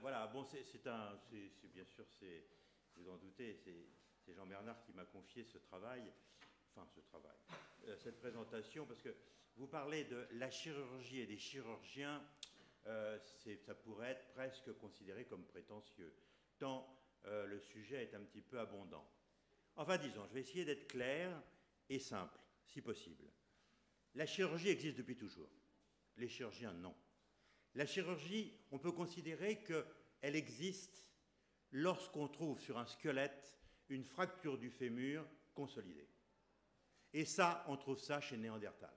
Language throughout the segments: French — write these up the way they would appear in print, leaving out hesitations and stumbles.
Voilà, bon, bien sûr, vous en doutez, c'est Jean Bernard qui m'a confié ce travail, cette présentation, parce que vous parlez de la chirurgie et des chirurgiens, ça pourrait être presque considéré comme prétentieux, tant le sujet est un petit peu abondant. Enfin, disons, je vais essayer d'être clair et simple, si possible. La chirurgie existe depuis toujours. Les chirurgiens, non. La chirurgie, on peut considérer qu'elle existe lorsqu'on trouve sur un squelette une fracture du fémur consolidée. Et ça, on trouve ça chez Néandertal.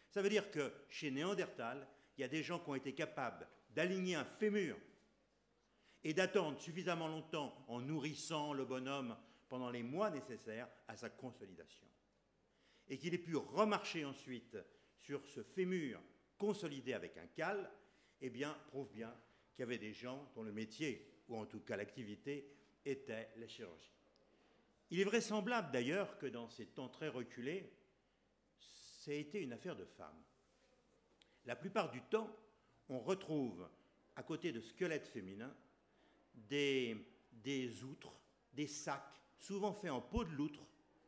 Ça veut dire que chez Néandertal, il y a des gens qui ont été capables d'aligner un fémur et d'attendre suffisamment longtemps en nourrissant le bonhomme pendant les mois nécessaires à sa consolidation. Et qu'il ait pu remarcher ensuite sur ce fémur consolidé avec un cal, eh bien, prouve bien qu'il y avait des gens dont le métier, ou en tout cas l'activité, était la chirurgie. Il est vraisemblable d'ailleurs que dans ces temps très reculés, ça a été une affaire de femmes. La plupart du temps, on retrouve, à côté de squelettes féminins, des outres, des sacs, souvent faits en peau de loutre.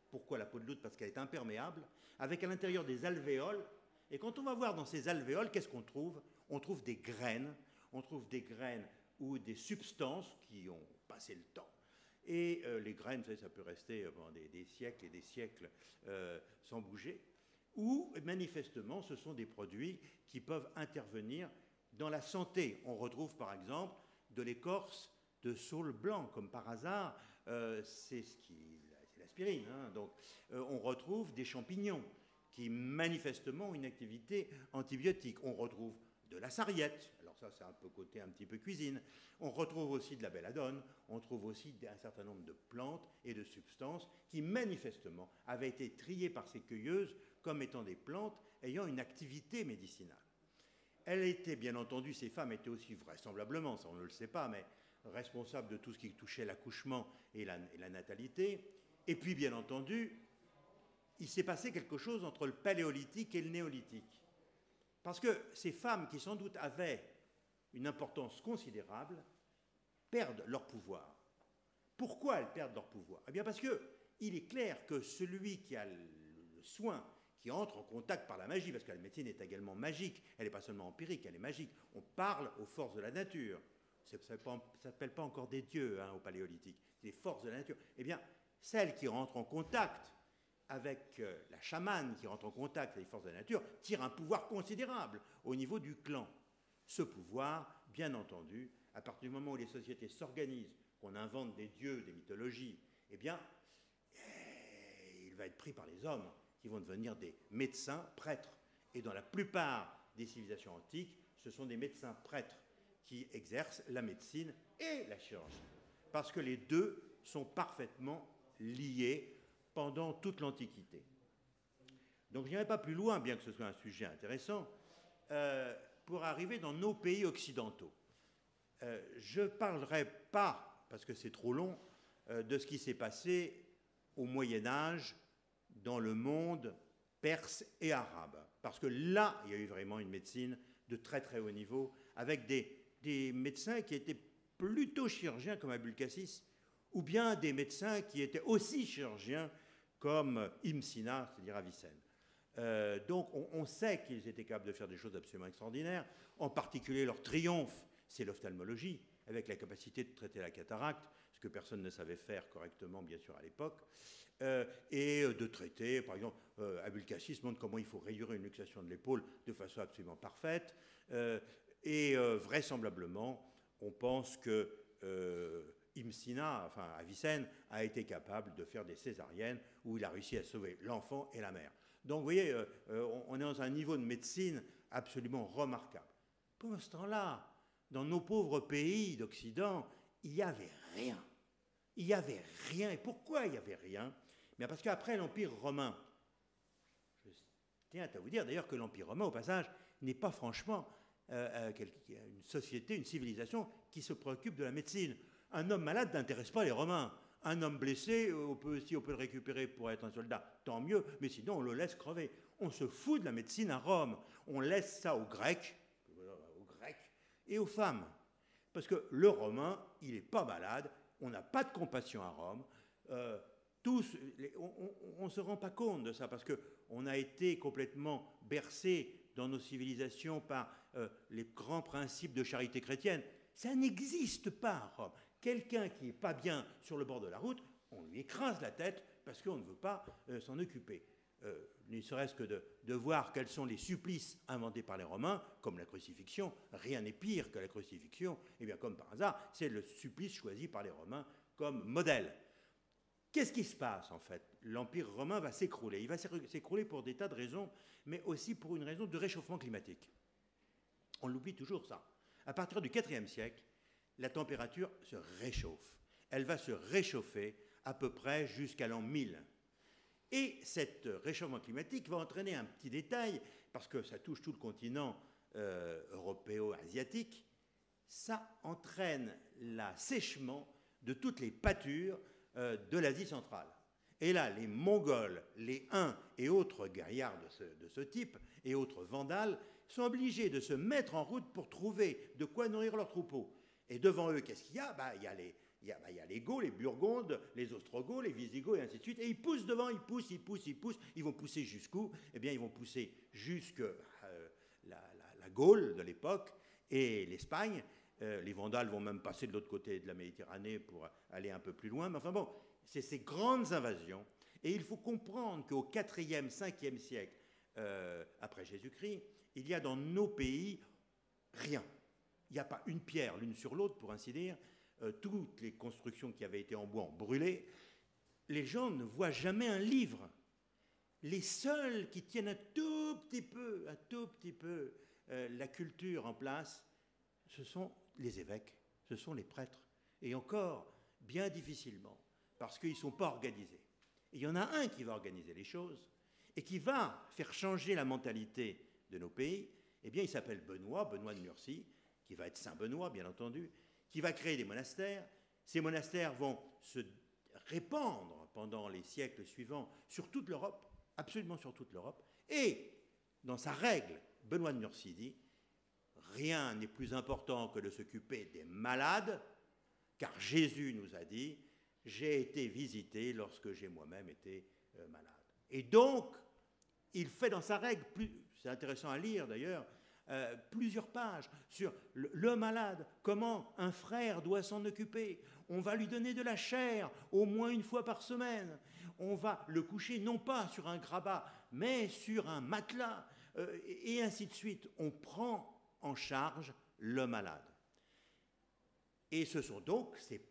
Pourquoi la peau de loutre? Parce qu'elle est imperméable, avec à l'intérieur des alvéoles. Et quand on va voir dans ces alvéoles, qu'est-ce qu'on trouve? On trouve des graines. On trouve des graines ou des substances qui ont passé le temps. Et les graines, vous savez, ça peut rester pendant des siècles et des siècles sans bouger. Ou, manifestement, ce sont des produits qui peuvent intervenir dans la santé. On retrouve, par exemple, de l'écorce de saule blanc, comme par hasard, c'est l'aspirine. Hein. Donc, on retrouve des champignons qui, manifestement, ont une activité antibiotique. On retrouve de la sarriette, alors ça c'est un peu côté un petit peu cuisine, on retrouve aussi de la belladone, on trouve aussi un certain nombre de plantes et de substances qui manifestement avaient été triées par ces cueilleuses comme étant des plantes ayant une activité médicinale. Elles étaient bien entendu, ces femmes étaient aussi vraisemblablement, ça on ne le sait pas, mais responsables de tout ce qui touchait l'accouchement et la natalité, et puis bien entendu, il s'est passé quelque chose entre le paléolithique et le néolithique. Parce que ces femmes, qui sans doute avaient une importance considérable, perdent leur pouvoir. Pourquoi elles perdent leur pouvoir? Eh bien parce qu'il est clair que celui qui a le soin, qui entre en contact par la magie, parce que la médecine est également magique, elle n'est pas seulement empirique, elle est magique, on parle aux forces de la nature. Ça ne s'appelle pas encore des dieux au paléolithique, c'est les forces de la nature. Eh bien, celles qui rentrent en contact avec la chamane qui rentre en contact avec les forces de la nature, tire un pouvoir considérable au niveau du clan. Ce pouvoir, bien entendu, à partir du moment où les sociétés s'organisent, qu'on invente des dieux, des mythologies, eh bien, il va être pris par les hommes, qui vont devenir des médecins prêtres. Et dans la plupart des civilisations antiques, ce sont des médecins prêtres qui exercent la médecine et la chirurgie. Parce que les deux sont parfaitement liés pendant toute l'Antiquité. Donc je n'irai pas plus loin, bien que ce soit un sujet intéressant, pour arriver dans nos pays occidentaux. Je ne parlerai pas, parce que c'est trop long, de ce qui s'est passé au Moyen-Âge dans le monde perse et arabe. Parce que là, il y a eu vraiment une médecine de très très haut niveau, avec des médecins qui étaient plutôt chirurgiens comme Abul Cassis, ou bien des médecins qui étaient aussi chirurgiens comme Ibn Sina, c'est-à-dire Avicenne. Donc on sait qu'ils étaient capables de faire des choses absolument extraordinaires, en particulier leur triomphe, c'est l'ophtalmologie, avec la capacité de traiter la cataracte, ce que personne ne savait faire correctement, bien sûr, à l'époque, et de traiter, par exemple, Abul Cassis montre comment il faut rayurer une luxation de l'épaule de façon absolument parfaite, et vraisemblablement, on pense que Ibn Sina, enfin Avicenne, a été capable de faire des césariennes où il a réussi à sauver l'enfant et la mère. Donc vous voyez, on est dans un niveau de médecine absolument remarquable. Pendant ce temps-là, dans nos pauvres pays d'Occident, il n'y avait rien. Il n'y avait rien. Et pourquoi il n'y avait rien? Bien parce qu'après l'Empire romain, je tiens à vous dire d'ailleurs que l'Empire romain, au passage, n'est pas franchement une société, une civilisation qui se préoccupe de la médecine. Un homme malade n'intéresse pas les Romains. Un homme blessé, si on peut le récupérer pour être un soldat, tant mieux, mais sinon on le laisse crever. On se fout de la médecine à Rome. On laisse ça aux Grecs et aux femmes. Parce que le Romain, il n'est pas malade, on n'a pas de compassion à Rome. On ne se rend pas compte de ça, parce qu'on a été complètement bercé dans nos civilisations par les grands principes de charité chrétienne. Ça n'existe pas à Rome. Quelqu'un qui n'est pas bien sur le bord de la route, on lui écrase la tête parce qu'on ne veut pas s'en occuper. Ne serait-ce que de voir quels sont les supplices inventés par les Romains, comme la crucifixion. Rien n'est pire que la crucifixion. Et bien, comme par hasard, c'est le supplice choisi par les Romains comme modèle. Qu'est-ce qui se passe, en fait? L'Empire romain va s'écrouler. Il va s'écrouler pour des tas de raisons, mais aussi pour une raison de réchauffement climatique. On l'oublie toujours, ça. À partir du IVe siècle, la température se réchauffe. Elle va se réchauffer à peu près jusqu'à l'an 1000. Et cet réchauffement climatique va entraîner un petit détail, parce que ça touche tout le continent européo-asiatique, ça entraîne l'assèchement de toutes les pâtures de l'Asie centrale. Et là, les Mongols, les Huns et autres gaillards de ce type, et autres vandales, sont obligés de se mettre en route pour trouver de quoi nourrir leurs troupeaux. Et devant eux, qu'est-ce qu'il y a? Il y a les Gauls, les Burgondes, les Ostrogoths, les Visigoths, et ainsi de suite. Et ils poussent devant, ils poussent. Ils vont pousser jusqu'où? Eh bien, ils vont pousser jusque la Gaule de l'époque et l'Espagne. Les Vandales vont même passer de l'autre côté de la Méditerranée pour aller un peu plus loin. Mais enfin bon, c'est ces grandes invasions. Et il faut comprendre qu'au IVe, Ve siècle après Jésus-Christ, il y a dans nos pays rien. Il n'y a pas une pierre l'une sur l'autre, pour ainsi dire. Toutes les constructions qui avaient été en bois ont brûlé. Les gens ne voient jamais un livre. Les seuls qui tiennent un tout petit peu la culture en place, ce sont les évêques, ce sont les prêtres. Et encore, bien difficilement, parce qu'ils ne sont pas organisés. Et il y en a un qui va organiser les choses et qui va faire changer la mentalité de nos pays. Eh bien, il s'appelle Benoît de Nursie, qui va être Saint Benoît, bien entendu, qui va créer des monastères. Ces monastères vont se répandre pendant les siècles suivants sur toute l'Europe, absolument sur toute l'Europe. Et dans sa règle, Benoît de Nursie dit: rien n'est plus important que de s'occuper des malades, car Jésus nous a dit: j'ai été visité lorsque j'ai moi-même été malade. Et donc, il fait dans sa règle, c'est intéressant à lire d'ailleurs, plusieurs pages sur le malade, comment un frère doit s'en occuper. On va lui donner de la chair au moins une fois par semaine. On va le coucher non pas sur un grabat, mais sur un matelas, et ainsi de suite. On prend en charge le malade. Et ce sont donc ces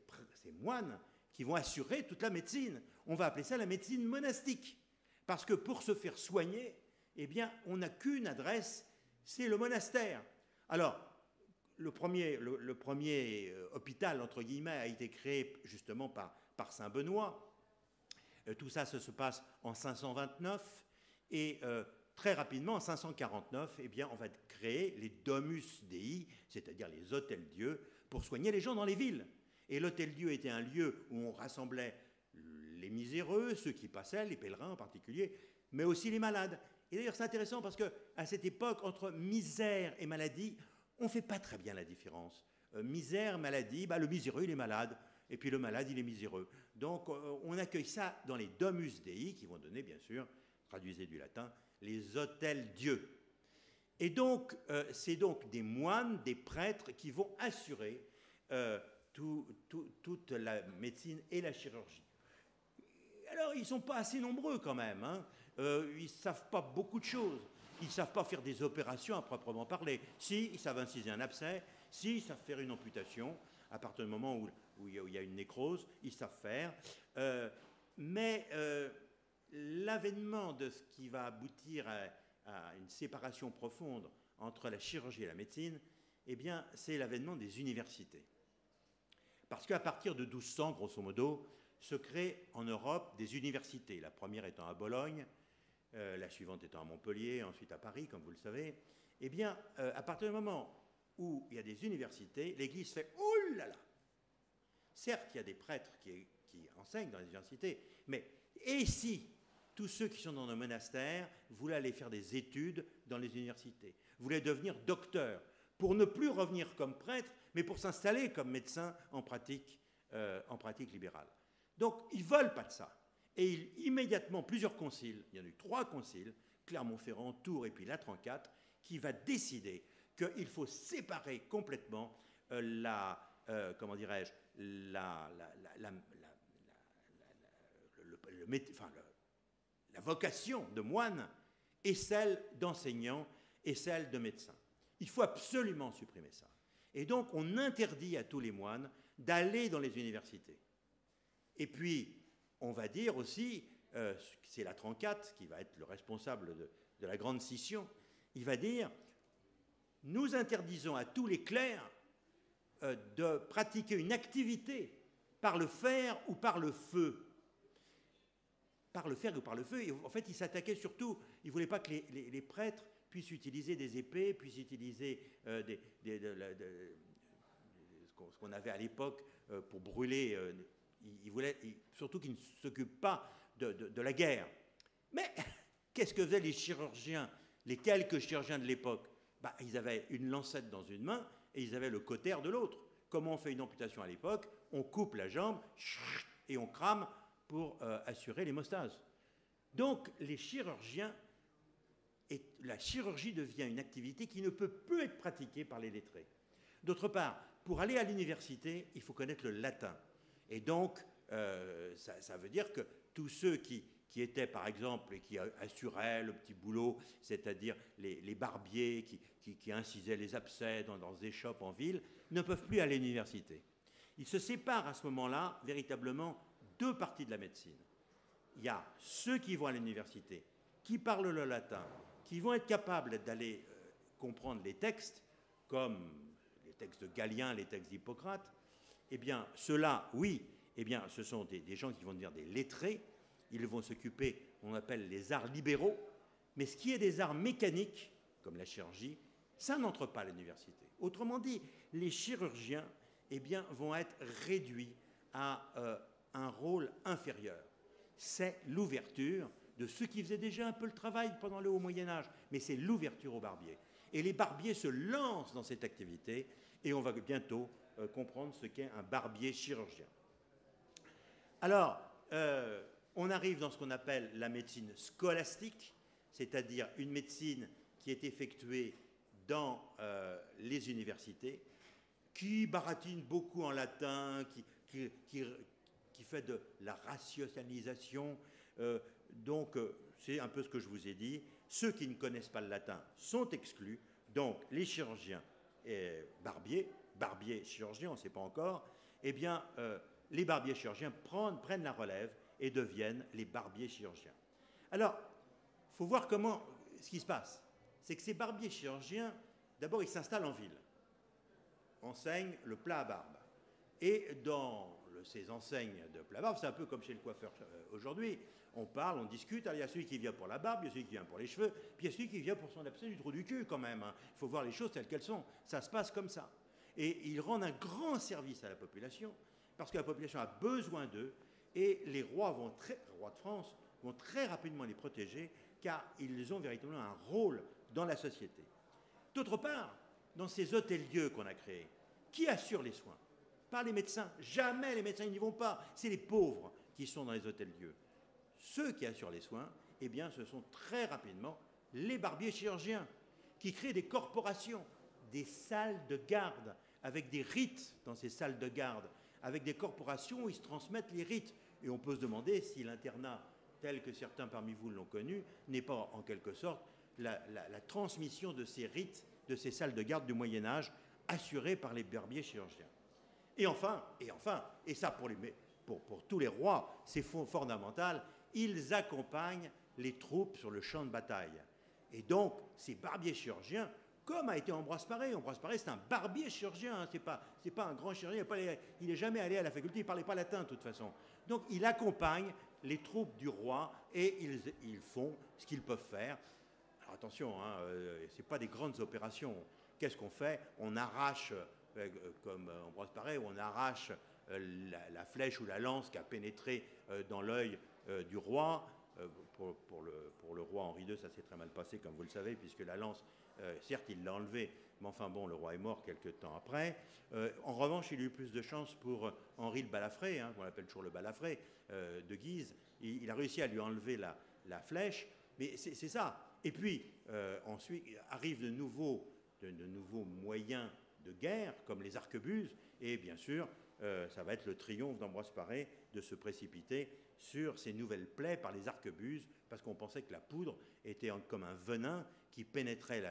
moines qui vont assurer toute la médecine. On va appeler ça la médecine monastique. Parce que pour se faire soigner, eh bien, on n'a qu'une adresse, c'est le monastère. Alors, le premier hôpital, entre guillemets, a été créé justement par Saint Benoît. Tout ça se passe en 529 et très rapidement, en 549, eh bien, on va créer les Domus Dei, c'est-à-dire les hôtels-dieux, pour soigner les gens dans les villes. Et l'hôtel-dieu était un lieu où on rassemblait les miséreux, ceux qui passaient, les pèlerins en particulier, mais aussi les malades. Et d'ailleurs, c'est intéressant parce qu'à cette époque, entre misère et maladie, on ne fait pas très bien la différence. Misère, maladie, le miséreux, il est malade, et puis le malade, il est miséreux. Donc, on accueille ça dans les Domus Dei, qui vont donner, bien sûr, traduisez du latin, les hôtels-dieux. Et donc, c'est donc des moines, des prêtres qui vont assurer toute la médecine et la chirurgie. Alors, ils ne sont pas assez nombreux quand même, hein. Ils ne savent pas beaucoup de choses. Ils ne savent pas faire des opérations à proprement parler. Si, ils savent inciser un abcès. Si, ils savent faire une amputation. À partir du moment où il y a une nécrose, ils savent faire. Mais l'avènement de ce qui va aboutir à une séparation profonde entre la chirurgie et la médecine, eh bien, c'est l'avènement des universités. Parce qu'à partir de 1200, grosso modo, se créent en Europe des universités. La première étant à Bologne, la suivante étant à Montpellier, ensuite à Paris, comme vous le savez. Eh bien, à partir du moment où il y a des universités, l'Église fait « Oh là là !» Certes, il y a des prêtres qui enseignent dans les universités, mais et si tous ceux qui sont dans nos monastères voulaient aller faire des études dans les universités, voulaient devenir docteurs, pour ne plus revenir comme prêtres, mais pour s'installer comme médecin en pratique libérale. Donc, ils ne veulent pas de ça. Et immédiatement, plusieurs conciles, il y en a eu 3 conciles, Clermont-Ferrand, Tours et puis Latran IV, qui va décider qu'il faut séparer complètement comment dirais-je, la vocation de moine et celle d'enseignant et celle de médecin. Il faut absolument supprimer ça. Et donc, on interdit à tous les moines d'aller dans les universités. Et puis, on va dire aussi, c'est Latran IV qui va être le responsable de la grande scission, il va dire, nous interdisons à tous les clercs de pratiquer une activité par le fer ou par le feu. Par le fer ou par le feu. Et en fait, il s'attaquait surtout, il ne voulait pas que les prêtres puissent utiliser des épées, puissent utiliser ce qu'on avait à l'époque pour brûler. Il voulait surtout qu'ils ne s'occupent pas de la guerre. Mais qu'est-ce que faisaient les chirurgiens, les quelques chirurgiens de l'époque? Ils avaient une lancette dans une main et ils avaient le cautère de l'autre. Comment on fait une amputation à l'époque? On coupe la jambe et on crame pour assurer l'hémostase. Donc, les chirurgiens, la chirurgie devient une activité qui ne peut plus être pratiquée par les lettrés. D'autre part, pour aller à l'université, il faut connaître le latin. Et donc, ça veut dire que tous ceux qui étaient, par exemple, et qui assuraient le petit boulot, c'est-à-dire les barbiers qui incisaient les abcès dans des échoppes en ville, ne peuvent plus aller à l'université. Il se sépare à ce moment-là, véritablement, 2 parties de la médecine. Il y a ceux qui vont à l'université, qui parlent le latin, qui vont être capables d'aller comprendre les textes, comme les textes de Galien, les textes d'Hippocrate. Eh bien, ceux-là, oui, eh bien, ce sont des gens qui vont devenir des lettrés. Ils vont s'occuper, on appelle les arts libéraux. Mais ce qui est des arts mécaniques, comme la chirurgie, ça n'entre pas à l'université. Autrement dit, les chirurgiens, eh bien, vont être réduits à un rôle inférieur. C'est l'ouverture de ceux qui faisaient déjà un peu le travail pendant le Haut Moyen-Âge, mais c'est l'ouverture aux barbiers. Et les barbiers se lancent dans cette activité, et on va bientôt comprendre ce qu'est un barbier chirurgien. Alors, on arrive dans ce qu'on appelle la médecine scolastique, c'est-à-dire une médecine qui est effectuée dans les universités, qui baratine beaucoup en latin, qui fait de la rationalisation. Donc, c'est un peu ce que je vous ai dit. Ceux qui ne connaissent pas le latin sont exclus. Donc, les chirurgiens et barbiers chirurgiens, on ne sait pas encore, eh bien, les barbiers chirurgiens prennent la relève et deviennent les barbiers chirurgiens. Alors, il faut voir ce qui se passe. C'est que ces barbiers chirurgiens, d'abord, ils s'installent en ville, enseignent le plat à barbe. Et dans ces enseignes de plat à barbe, c'est un peu comme chez le coiffeur aujourd'hui. On parle, on discute, alors il y a celui qui vient pour la barbe, il y a celui qui vient pour les cheveux, puis il y a celui qui vient pour son abcès du trou du cul quand même. Hein. Il faut voir les choses telles qu'elles sont. Ça se passe comme ça. Et ils rendent un grand service à la population, parce que la population a besoin d'eux, et les rois de France vont très rapidement les protéger, car ils ont véritablement un rôle dans la société. D'autre part, dans ces hôtels-lieux qu'on a créés, qui assure les soins? Pas les médecins. Jamais les médecins n'y vont pas. C'est les pauvres qui sont dans les hôtels-lieux. Ceux qui assurent les soins, eh bien, ce sont très rapidement les barbiers chirurgiens, qui créent des corporations, des salles de garde, avec des rites dans ces salles de garde, avec des corporations où ils se transmettent les rites. Et on peut se demander si l'internat, tel que certains parmi vous l'ont connu, n'est pas en quelque sorte la transmission de ces rites, de ces salles de garde du Moyen-Âge, assurées par les barbiers chirurgiens. Et enfin, et ça pour tous les rois, c'est fondamental, ils accompagnent les troupes sur le champ de bataille. Et donc, ces barbiers chirurgiens, comme a été Ambroise Paré. Ambroise Paré, c'est un barbier chirurgien, hein, c'est pas un grand chirurgien, il n'est jamais allé à la faculté, il ne parlait pas latin de toute façon. Donc, il accompagne les troupes du roi et ils font ce qu'ils peuvent faire. Alors attention, hein, ce n'est pas des grandes opérations. Qu'est-ce qu'on fait? On arrache, comme Ambroise Paré, on arrache la flèche ou la lance qui a pénétré dans l'œil du roi. pour le roi Henri II, ça s'est très mal passé, comme vous le savez, puisque la lance, certes, il l'a enlevée, mais enfin bon, le roi est mort quelques temps après. En revanche, il a eu plus de chance pour Henri le Balafré, hein, qu'on appelle toujours le Balafré, de Guise. Il a réussi à lui enlever la flèche, mais c'est ça. Et puis, ensuite, arrivent de nouveaux moyens de guerre, comme les arquebuses, et bien sûr, ça va être le triomphe d'Ambroise Paré de se précipiter sur ces nouvelles plaies par les arquebuses, parce qu'on pensait que la poudre était comme un venin qui pénétrait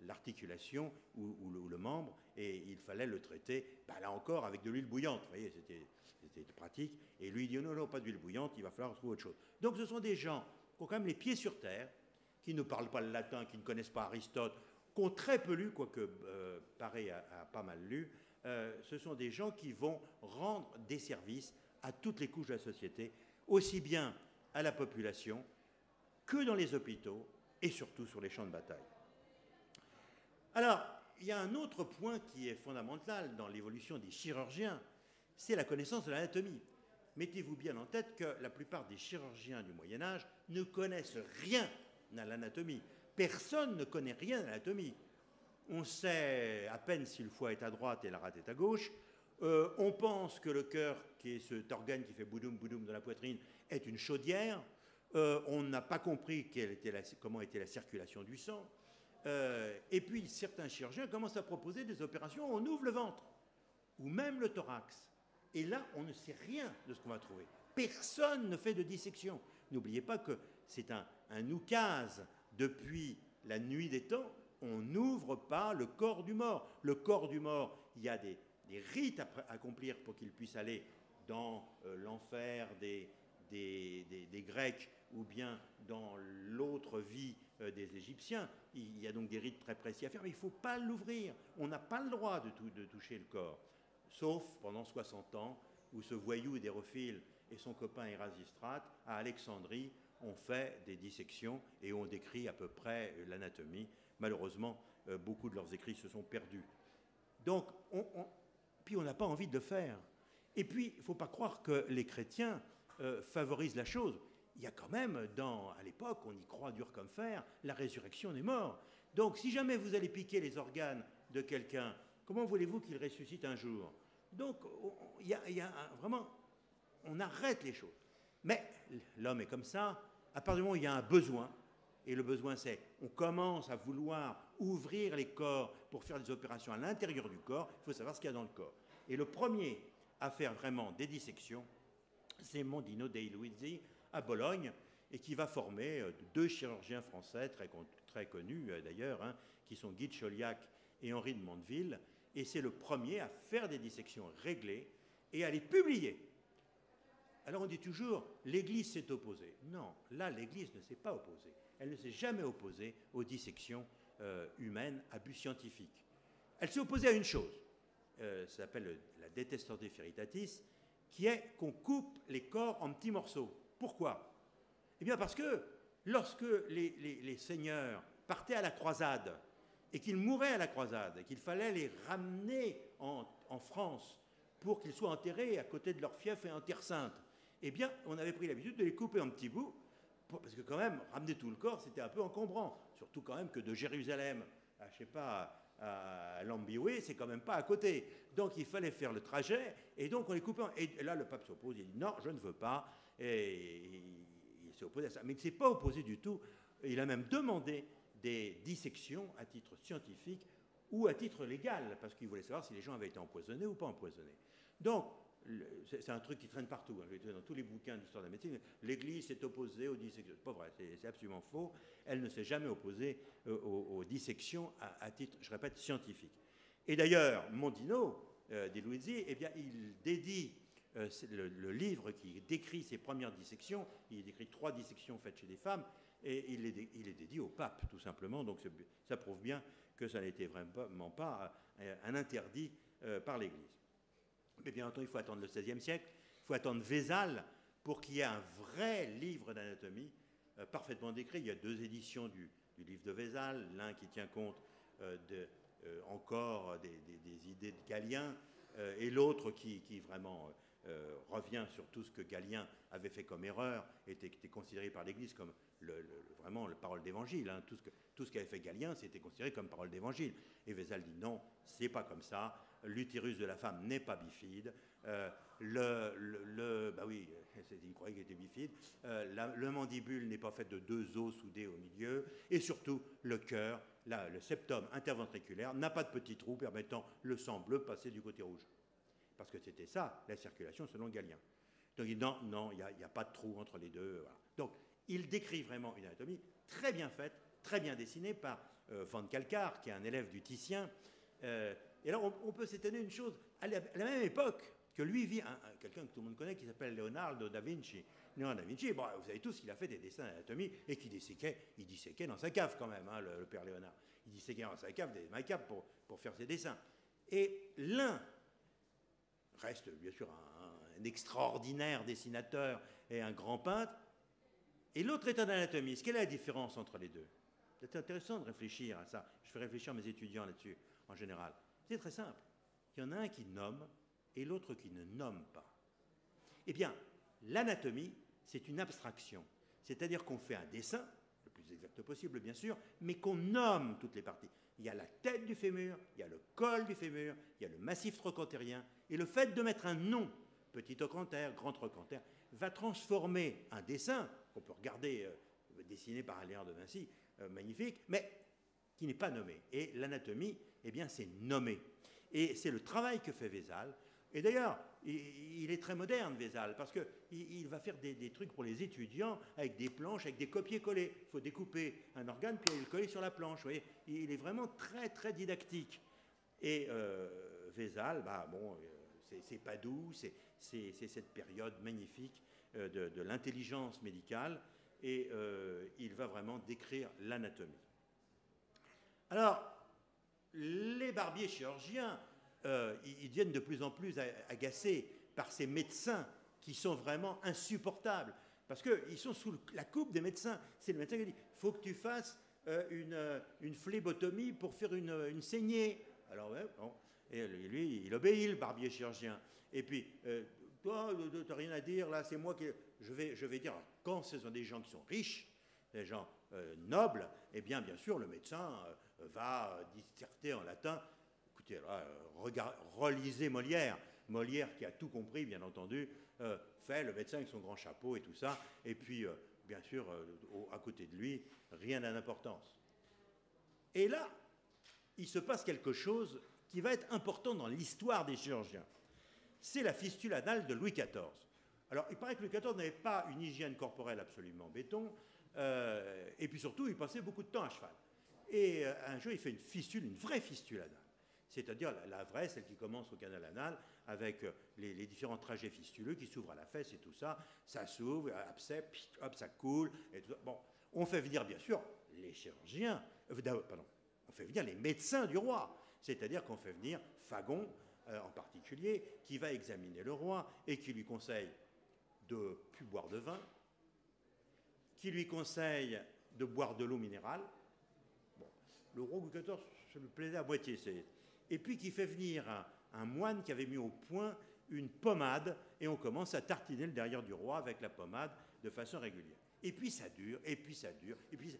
l'articulation ou le membre, et il fallait le traiter, là encore, avec de l'huile bouillante. Vous voyez, c'était pratique. Et lui, il dit, non, non, pas d'huile bouillante, il va falloir trouver autre chose. Donc ce sont des gens qui ont quand même les pieds sur terre, qui ne parlent pas le latin, qui ne connaissent pas Aristote, qui ont très peu lu, quoique Paré a pas mal lu. Ce sont des gens qui vont rendre des services à toutes les couches de la société, aussi bien à la population que dans les hôpitaux et surtout sur les champs de bataille. Alors, il y a un autre point qui est fondamental dans l'évolution des chirurgiens, c'est la connaissance de l'anatomie. Mettez-vous bien en tête que la plupart des chirurgiens du Moyen-Âge ne connaissent rien à l'anatomie. Personne ne connaît rien à l'anatomie. On sait à peine si le foie est à droite et la rate est à gauche. On pense que le cœur, qui est cet organe qui fait boudoum boudoum dans la poitrine, est une chaudière. On n'a pas compris comment était la circulation du sang. Et puis certains chirurgiens commencent à proposer des opérations où on ouvre le ventre, ou même le thorax. Et là, on ne sait rien de ce qu'on va trouver. Personne ne fait de dissection. N'oubliez pas que c'est un oukase depuis la nuit des temps. On n'ouvre pas le corps du mort. Le corps du mort, il y a des rites à accomplir pour qu'il puisse aller dans l'enfer des Grecs ou bien dans l'autre vie des Égyptiens. Il y a donc des rites très précis à faire, mais il ne faut pas l'ouvrir. On n'a pas le droit de toucher le corps, sauf pendant 60 ans, où ce voyou hétérophile et son copain Érasistrate, à Alexandrie, ont fait des dissections et ont décrit à peu près l'anatomie. Malheureusement, beaucoup de leurs écrits se sont perdus. Donc, puis on n'a pas envie de le faire. Et puis, il ne faut pas croire que les chrétiens favorisent la chose. Il y a quand même, à l'époque, on y croit dur comme fer, la résurrection des morts. Donc, si jamais vous allez piquer les organes de quelqu'un, comment voulez-vous qu'il ressuscite un jour? Donc, vraiment, on arrête les choses. Mais l'homme est comme ça. À partir du moment où il y a un besoin, et le besoin c'est, on commence à vouloir ouvrir les corps pour faire des opérations à l'intérieur du corps, il faut savoir ce qu'il y a dans le corps. Et le premier à faire vraiment des dissections, c'est Mondino dei Luigi à Bologne, et qui va former deux chirurgiens français très connus d'ailleurs, hein, qui sont Guy de Chauliac et Henri de Mondeville, et c'est le premier à faire des dissections réglées et à les publier. Alors on dit toujours, l'Église s'est opposée. Non, là l'Église ne s'est pas opposée. Elle ne s'est jamais opposée aux dissections humaines à but scientifique. Elle s'est opposée à une chose, ça s'appelle la detestate veritatis, qui est qu'on coupe les corps en petits morceaux. Pourquoi? Eh bien parce que lorsque les seigneurs partaient à la croisade et qu'ils mouraient à la croisade et qu'il fallait les ramener en France pour qu'ils soient enterrés à côté de leur fief et en terre sainte, eh bien on avait pris l'habitude de les couper en petits bouts, parce que quand même, ramener tout le corps, c'était un peu encombrant. Surtout quand même que de Jérusalem à, je sais pas, à Lambioué, c'est quand même pas à côté. Donc il fallait faire le trajet, et donc on les coupait. Et là, le pape s'oppose, il dit non, je ne veux pas. Et il s'est opposé à ça. Mais il ne s'est pas opposé du tout. Il a même demandé des dissections à titre scientifique ou à titre légal, parce qu'il voulait savoir si les gens avaient été empoisonnés ou pas empoisonnés. Donc, c'est un truc qui traîne partout, hein. Dans tous les bouquins d'histoire de la médecine, l'Église s'est opposée aux dissections. C'est pas vrai, c'est absolument faux. Elle ne s'est jamais opposée aux dissections à titre, je répète, scientifique. Et d'ailleurs, Mondino de Luigi, eh bien, il dédie le livre qui décrit ses premières dissections. Il décrit 3 dissections faites chez des femmes, et il les dédie au pape, tout simplement. Donc ça prouve bien que ça n'était vraiment pas un interdit par l'Église. Mais bien entendu, il faut attendre le XVIe siècle, il faut attendre Vézal pour qu'il y ait un vrai livre d'anatomie parfaitement décrit. Il y a 2 éditions du livre de Vézal, l'un qui tient compte encore des idées de Galien, et l'autre qui vraiment revient sur tout ce que Galien avait fait comme erreur, était considéré par l'Église comme vraiment la parole d'évangile. Hein. Tout ce qu'avait fait Galien, c'était considéré comme parole d'évangile. Et Vézal dit non, c'est pas comme ça. L'utérus de la femme n'est pas bifide. Bah oui, il croyait qu'il était bifide. Le mandibule n'est pas fait de 2 os soudés au milieu. Et surtout, le cœur, le septum interventriculaire, n'a pas de petit trou permettant le sang bleu passer du côté rouge. Parce que c'était ça, la circulation selon Galien. Donc il dit non, il n'y a pas de trou entre les deux. Voilà. Donc il décrit vraiment une anatomie très bien faite, très bien dessinée par Van Calcar, qui est un élève du Titien. Et alors on peut s'étonner une chose, à la même époque que lui vit quelqu'un que tout le monde connaît qui s'appelle Leonardo da Vinci. Leonardo da Vinci, bon, vous savez tous qu'il a fait des dessins d'anatomie et qu'il disséquait dans sa cave quand même, hein, le père Léonard. Il disséquait dans sa cave des macabres pour faire ses dessins. Et l'un reste bien sûr un extraordinaire dessinateur et un grand peintre, et l'autre est un anatomiste. Quelle est la différence entre les deux? C'est intéressant de réfléchir à ça. Je fais réfléchir mes étudiants là-dessus, en général. C'est très simple. Il y en a un qui nomme et l'autre qui ne nomme pas. Eh bien, l'anatomie, c'est une abstraction. C'est-à-dire qu'on fait un dessin, le plus exact possible, bien sûr, mais qu'on nomme toutes les parties. Il y a la tête du fémur, il y a le col du fémur, il y a le massif trochantérien, et le fait de mettre un nom, petit trochanter, grand trochanter, va transformer un dessin, qu'on peut regarder dessiné par Léonard de Vinci, magnifique, mais qui n'est pas nommé. Et l'anatomie, eh bien, c'est nommé. Et c'est le travail que fait Vézal. Et d'ailleurs, il est très moderne, Vézal, parce qu'il va faire des trucs pour les étudiants avec des planches, avec des copier-coller. Il faut découper un organe, puis le coller sur la planche. Vous voyez, il est vraiment très, très didactique. Et Vézal, bah, bon, c'est Padoue, c'est cette période magnifique de l'intelligence médicale, et il va vraiment décrire l'anatomie. Alors, les barbiers chirurgiens, ils deviennent de plus en plus agacés par ces médecins qui sont vraiment insupportables, parce qu'ils sont sous la coupe des médecins. C'est le médecin qui dit « il faut que tu fasses une phlébotomie pour faire une saignée ». Alors, ouais, bon. Et lui, il obéit, le barbier chirurgien. Et puis, toi, tu n'as rien à dire, là, c'est moi qui... Je vais dire, quand ce sont des gens qui sont riches, des gens nobles, eh bien sûr, le médecin va disserter en latin. Écoutez, relisez Molière. Molière, qui a tout compris, bien entendu, fait le médecin avec son grand chapeau et tout ça. Et puis, bien sûr, à côté de lui, rien n'a d'importance. Et là, il se passe quelque chose qui va être important dans l'histoire des chirurgiens. C'est la fistule anale de Louis XIV. Alors, il paraît que Louis XIV n'avait pas une hygiène corporelle absolument béton, et puis surtout, il passait beaucoup de temps à cheval. Et un jour, il fait une fistule, une vraie fistule anale. C'est-à-dire la vraie, celle qui commence au canal anal, avec les différents trajets fistuleux qui s'ouvrent à la fesse et tout ça. Ça s'ouvre, abcès, hop, ça coule. Et tout ça. Bon, on fait venir, bien sûr, les chirurgiens, on fait venir les médecins du roi. C'est-à-dire qu'on fait venir Fagon, en particulier, qui va examiner le roi et qui lui conseille de ne plus boire de vin, qui lui conseille de boire de l'eau minérale. Bon, le roi Louis XIV, ça lui plaisait à moitié. Et puis qui fait venir un moine qui avait mis au point une pommade, et on commence à tartiner le derrière du roi avec la pommade de façon régulière. Et puis ça dure, et puis ça dure, et puis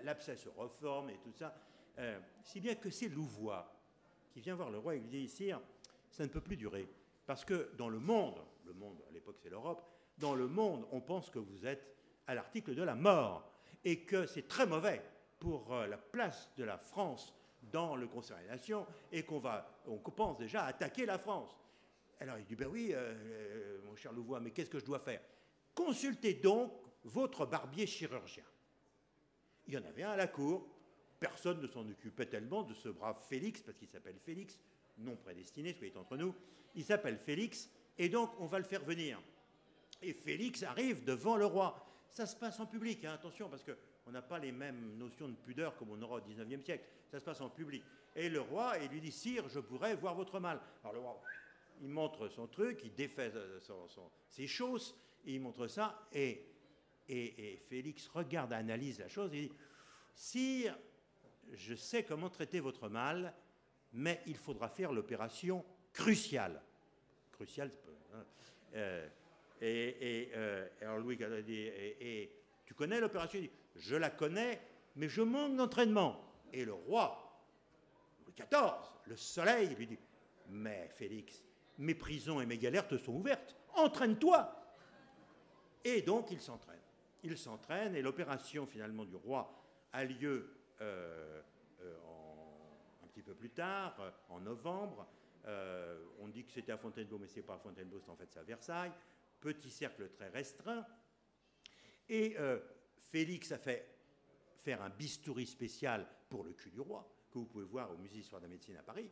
l'abcès se reforme et tout ça. Si bien que c'est Louvois qui vient voir le roi et lui dit « Sire, ça ne peut plus durer, parce que dans le monde à l'époque c'est l'Europe, dans le monde on pense que vous êtes à l'article de la mort, et que c'est très mauvais pour la place de la France dans le Conseil des Nations, et qu'on pense déjà attaquer la France. » Alors il dit « Ben oui, mon cher Louvois, mais qu'est-ce que je dois faire? Consultez donc votre barbier chirurgien. » Il y en avait un à la cour. Personne ne s'en occupait tellement de ce brave Félix, parce qu'il s'appelle Félix, non prédestiné, soyez entre nous. Il s'appelle Félix, et donc on va le faire venir. Et Félix arrive devant le roi. Ça se passe en public, hein, attention, parce qu'on n'a pas les mêmes notions de pudeur comme on aura au XIXe siècle. Ça se passe en public. Et le roi, il lui dit « Sire, je pourrais voir votre mal. » Alors le roi, il montre son truc, il défait ses chausses, il montre ça, et Félix regarde, analyse la chose, et dit « Sire, je sais comment traiter votre mal, mais il faudra faire l'opération cruciale. » Cruciale, Alors Louis XIV dit, et tu connais l'opération? Il dit, je la connais, mais je manque d'entraînement. Et le roi, Louis XIV, le soleil, lui dit, mais Félix, mes prisons et mes galères te sont ouvertes, entraîne-toi. Et donc il s'entraîne. Il s'entraîne et l'opération finalement du roi a lieu un petit peu plus tard, en novembre. On dit que c'était à Fontainebleau, mais c'est pas à Fontainebleau, c'est en fait c'est à Versailles. Petit cercle très restreint. Et Félix a fait faire un bistouri spécial pour le cul du roi, que vous pouvez voir au Musée d'Histoire de la Médecine à Paris,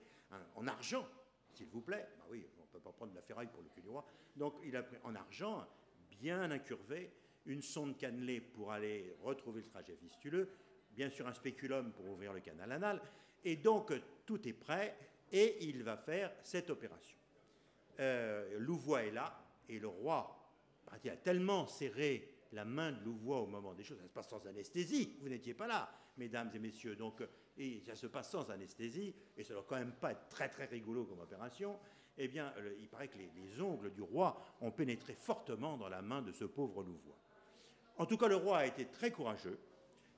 en argent, s'il vous plaît. Ben oui, on ne peut pas prendre de la ferraille pour le cul du roi. Donc il a pris en argent, bien incurvé, une sonde cannelée pour aller retrouver le trajet fistuleux, bien sûr un spéculum pour ouvrir le canal anal, et donc tout est prêt, et il va faire cette opération. Louvois est là, et le roi, il a tellement serré la main de Louvois au moment des choses, ça se passe sans anesthésie, vous n'étiez pas là, mesdames et messieurs, donc et ça se passe sans anesthésie, et ça ne doit quand même pas être très très rigolo comme opération. Eh bien, il paraît que les ongles du roi ont pénétré fortement dans la main de ce pauvre Louvois. En tout cas, le roi a été très courageux,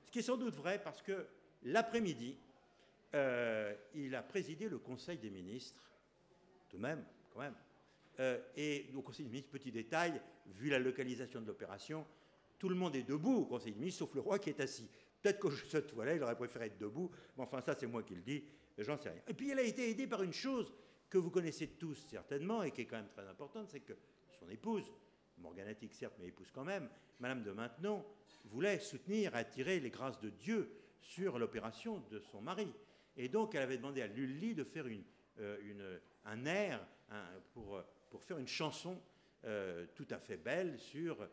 ce qui est sans doute vrai parce que l'après-midi, il a présidé le Conseil des ministres, tout de même, quand même. Et au Conseil des ministres, petit détail, vu la localisation de l'opération, tout le monde est debout au Conseil des ministres, sauf le roi qui est assis. Peut-être que cette fois-là, il aurait préféré être debout, mais enfin, ça, c'est moi qui le dis, j'en sais rien. Et puis, il a été aidé par une chose que vous connaissez tous certainement et qui est quand même très importante, c'est que son épouse, morganatique certes, mais épouse quand même, Madame de Maintenon, voulait soutenir, attirer les grâces de Dieu sur l'opération de son mari. Et donc, elle avait demandé à Lully de faire un air pour faire une chanson tout à fait belle sur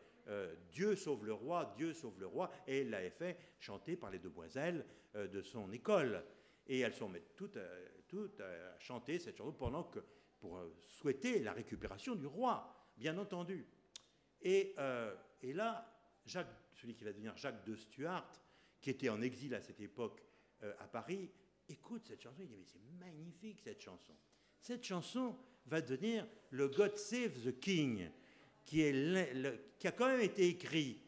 Dieu sauve le roi, Dieu sauve le roi, et elle l'avait fait chanter par les demoiselles de son école. Et elles sont toutes à chanter cette chanson pour souhaiter la récupération du roi, bien entendu. Et là, Jacques, celui qui va devenir Jacques de Stuart, qui était en exil à cette époque à Paris, écoute cette chanson, il dit, mais c'est magnifique cette chanson. Cette chanson va devenir le God Save the King, qui a quand même été écrit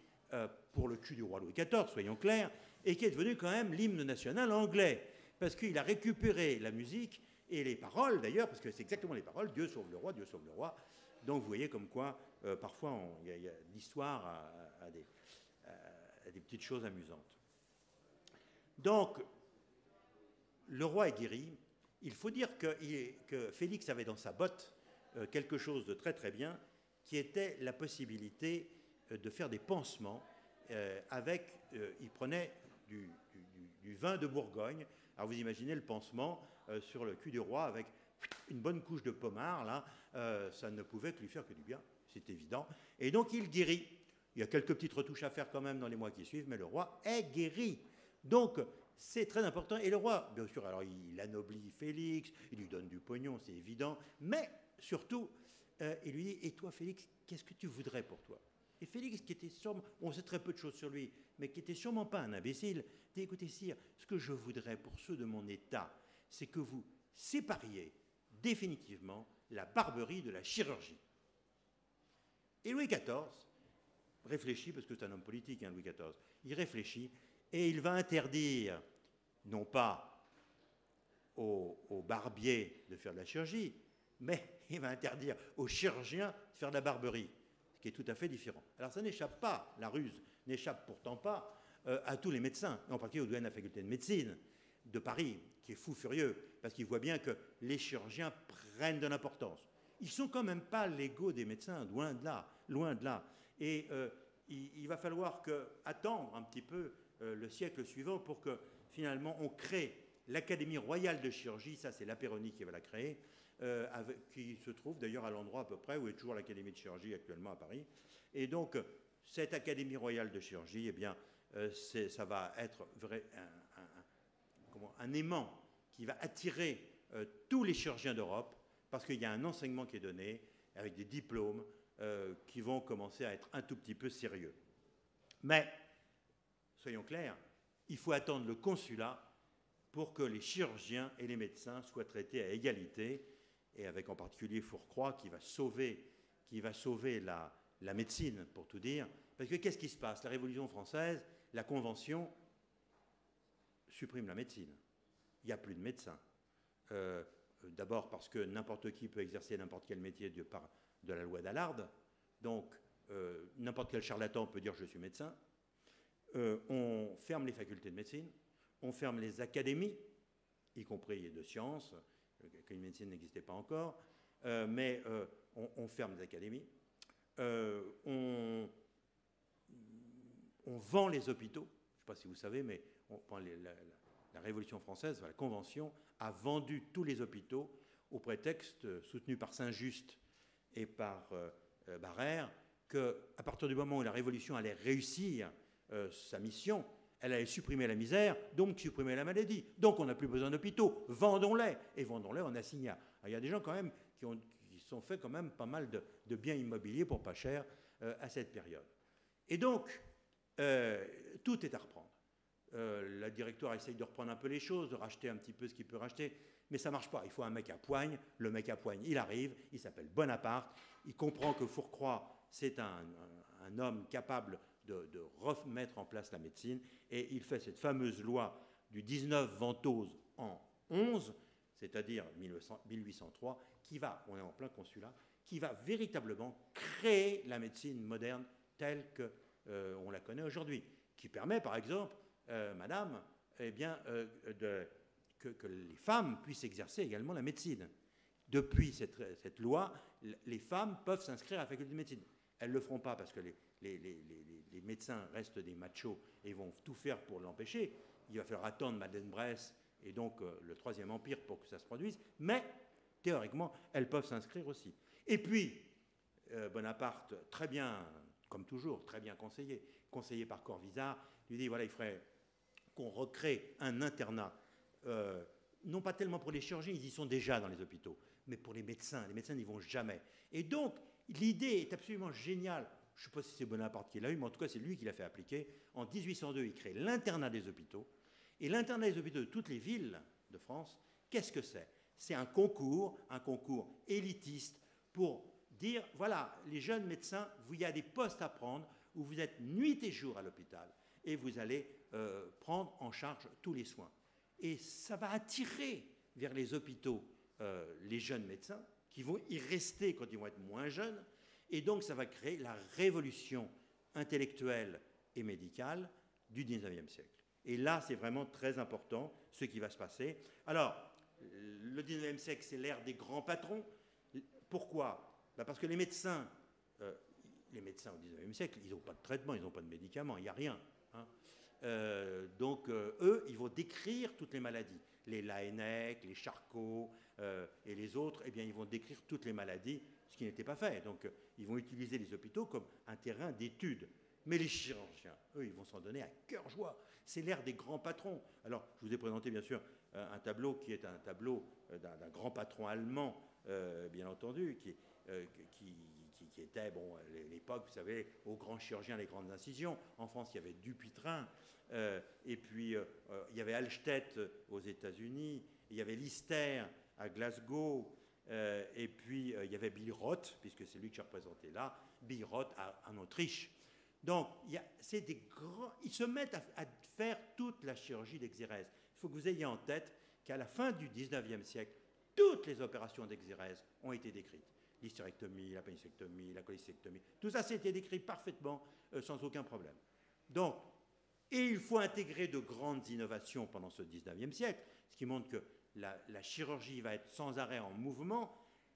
pour le cul du roi Louis XIV, soyons clairs, et qui est devenu quand même l'hymne national anglais, parce qu'il a récupéré la musique et les paroles d'ailleurs, parce que c'est exactement les paroles, Dieu sauve le roi, Dieu sauve le roi. Donc vous voyez comme quoi, parfois, l'histoire a des petites choses amusantes. Donc, le roi est guéri. Il faut dire que Félix avait dans sa botte quelque chose de très très bien, qui était la possibilité de faire des pansements il prenait du vin de Bourgogne. Alors vous imaginez le pansement sur le cul du roi avec une bonne couche de pommard, là, ça ne pouvait que lui faire que du bien, c'est évident. Et donc il guérit. Il y a quelques petites retouches à faire quand même dans les mois qui suivent, mais le roi est guéri. Donc c'est très important. Et le roi, bien sûr, alors il anoblit Félix, il lui donne du pognon, c'est évident, mais surtout, il lui dit, et toi Félix, qu'est-ce que tu voudrais pour toi? Et Félix, qui était sûrement, on sait très peu de choses sur lui, mais qui était sûrement pas un imbécile, dit, écoutez sire, ce que je voudrais pour ceux de mon état, c'est que vous sépariez définitivement la barberie de la chirurgie. Et Louis XIV réfléchit, parce que c'est un homme politique, hein, Louis XIV, il réfléchit, et il va interdire, non pas aux barbiers de faire de la chirurgie, mais il va interdire aux chirurgiens de faire de la barberie, ce qui est tout à fait différent. Alors ça n'échappe pas, la ruse n'échappe pourtant pas à tous les médecins, en particulier au doyen de la faculté de médecine de Paris, qui est fou furieux, parce qu'il voit bien que les chirurgiens prennent de l'importance. Ils ne sont quand même pas l'ego des médecins, loin de là, loin de là. Et il va falloir attendre un petit peu le siècle suivant pour que finalement on crée l'Académie royale de chirurgie, ça c'est la Peyronie qui va la créer, qui se trouve d'ailleurs à l'endroit à peu près où est toujours l'Académie de chirurgie actuellement à Paris. Et donc cette Académie royale de chirurgie, eh bien, ça va être un aimant qui va attirer tous les chirurgiens d'Europe, parce qu'il y a un enseignement qui est donné avec des diplômes qui vont commencer à être un tout petit peu sérieux. Mais, soyons clairs, il faut attendre le consulat pour que les chirurgiens et les médecins soient traités à égalité, et avec en particulier Fourcroy qui va sauver qui va sauver la médecine, pour tout dire. Parce que qu'est-ce qui se passe? La Révolution française, la Convention supprime la médecine. Il n'y a plus de médecins. D'abord parce que n'importe qui peut exercer n'importe quel métier par de la loi d'Allard. Donc, n'importe quel charlatan peut dire « je suis médecin ». On ferme les facultés de médecine, on ferme les académies, y compris de sciences, qu'une médecine n'existait pas encore, mais on ferme les académies. On vend les hôpitaux. Je ne sais pas si vous savez, mais la Révolution française, la Convention, a vendu tous les hôpitaux au prétexte, soutenu par Saint-Just et par Barère, qu'à partir du moment où la Révolution allait réussir sa mission, elle allait supprimer la misère, donc supprimer la maladie. Donc on n'a plus besoin d'hôpitaux, vendons-les. Et vendons-les en assignat. Il y a des gens quand même qui sont fait quand même pas mal de biens immobiliers pour pas cher à cette période. Et donc, tout est à reprendre. La directoire essaye de reprendre un peu les choses, de racheter un petit peu ce qu'il peut racheter, mais ça ne marche pas. Il faut un mec à poigne. Le mec à poigne, il arrive, il s'appelle Bonaparte. Il comprend que Fourcroy, c'est un homme capable de remettre en place la médecine, et il fait cette fameuse loi du 19 Ventose en 11, c'est-à-dire 1803, on est en plein consulat, qui va véritablement créer la médecine moderne telle qu'on la connaît aujourd'hui, qui permet par exemple, madame, eh bien, que les femmes puissent exercer également la médecine. Depuis cette loi, les femmes peuvent s'inscrire à la faculté de médecine. Elles ne le feront pas parce que les médecins restent des machos et vont tout faire pour l'empêcher. Il va falloir attendre Madeleine Brès et donc le Troisième Empire pour que ça se produise, mais théoriquement, elles peuvent s'inscrire aussi. Et puis, Bonaparte, très bien, comme toujours, très bien conseillé par Corvisart, lui dit, voilà, il faudrait qu'on recrée un internat, non pas tellement pour les chirurgiens, ils y sont déjà dans les hôpitaux, mais pour les médecins n'y vont jamais. Et donc, l'idée est absolument géniale. Je ne sais pas si c'est Bonaparte qui l'a eu, mais en tout cas, c'est lui qui l'a fait appliquer. En 1802, il crée l'internat des hôpitaux. Et l'internat des hôpitaux de toutes les villes de France, qu'est-ce que c'est? C'est un concours élitiste pour dire, voilà, les jeunes médecins, il y a des postes à prendre où vous êtes nuit et jour à l'hôpital et vous allez prendre en charge tous les soins. Et ça va attirer vers les hôpitaux les jeunes médecins qui vont y rester quand ils vont être moins jeunes. Et donc, ça va créer la révolution intellectuelle et médicale du 19e siècle. Et là, c'est vraiment très important, ce qui va se passer. Alors, le 19e siècle, c'est l'ère des grands patrons. Pourquoi? Parce que les médecins au 19e siècle, ils n'ont pas de traitement, ils n'ont pas de médicaments, il n'y a rien. Hein. Donc, eux, ils vont décrire toutes les maladies. Les Laennec, les Charcot et les autres, eh bien, ils vont décrire toutes les maladies, ce qui n'était pas fait. Donc, ils vont utiliser les hôpitaux comme un terrain d'étude. Mais les chirurgiens, eux, ils vont s'en donner à cœur joie. C'est l'ère des grands patrons. Alors, je vous ai présenté, bien sûr, un tableau qui est un tableau d'un grand patron allemand, bien entendu, qui était, bon, l'époque, vous savez, aux grands chirurgiens, les grandes incisions. En France, il y avait Dupuytren, et puis il y avait Alstedt aux États-Unis, il y avait Lister à Glasgow, et puis il y avait Billroth, puisque c'est lui que j'ai représenté là, Billroth en Autriche. Donc, c'est des grands, ils se mettent à faire toute la chirurgie d'exérèse. Il faut que vous ayez en tête qu'à la fin du 19e siècle, toutes les opérations d'exérèse ont été décrites. L'hystérectomie, l'appendicectomie, la cholecystectomie, tout ça s'était décrit parfaitement, sans aucun problème. Donc, et il faut intégrer de grandes innovations pendant ce 19e siècle, ce qui montre que la chirurgie va être sans arrêt en mouvement.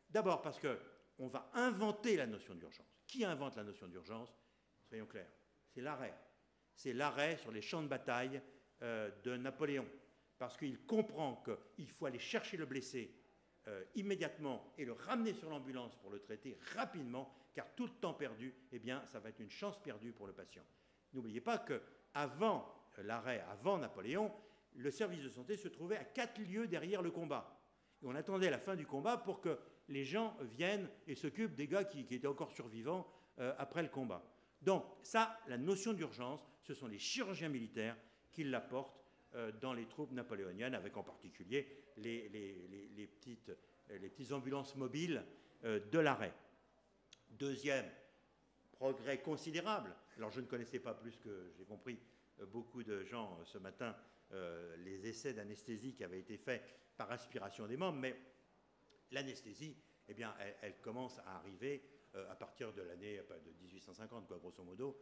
D'abord parce qu'on va inventer la notion d'urgence. Qui invente la notion d'urgence? Soyons clairs, c'est l'arrêt. C'est l'arrêt sur les champs de bataille de Napoléon. Parce qu'il comprend qu'il faut aller chercher le blessé immédiatement et le ramener sur l'ambulance pour le traiter rapidement, car tout le temps perdu, eh bien, ça va être une chance perdue pour le patient. N'oubliez pas qu'avant l'arrêt, avant Napoléon, le service de santé se trouvait à 4 lieues derrière le combat. Et on attendait la fin du combat pour que les gens viennent et s'occupent des gars qui étaient encore survivants après le combat. Donc ça, la notion d'urgence, ce sont les chirurgiens militaires qui l'apportent dans les troupes napoléoniennes, avec en particulier les petites ambulances mobiles de l'arrêt. Deuxième progrès considérable. Alors je ne connaissais pas plus que j'ai compris beaucoup de gens ce matin les essais d'anesthésie qui avaient été faits par aspiration des membres, mais l'anesthésie, eh bien, elle commence à arriver à partir de l'année de 1850, quoi, grosso modo,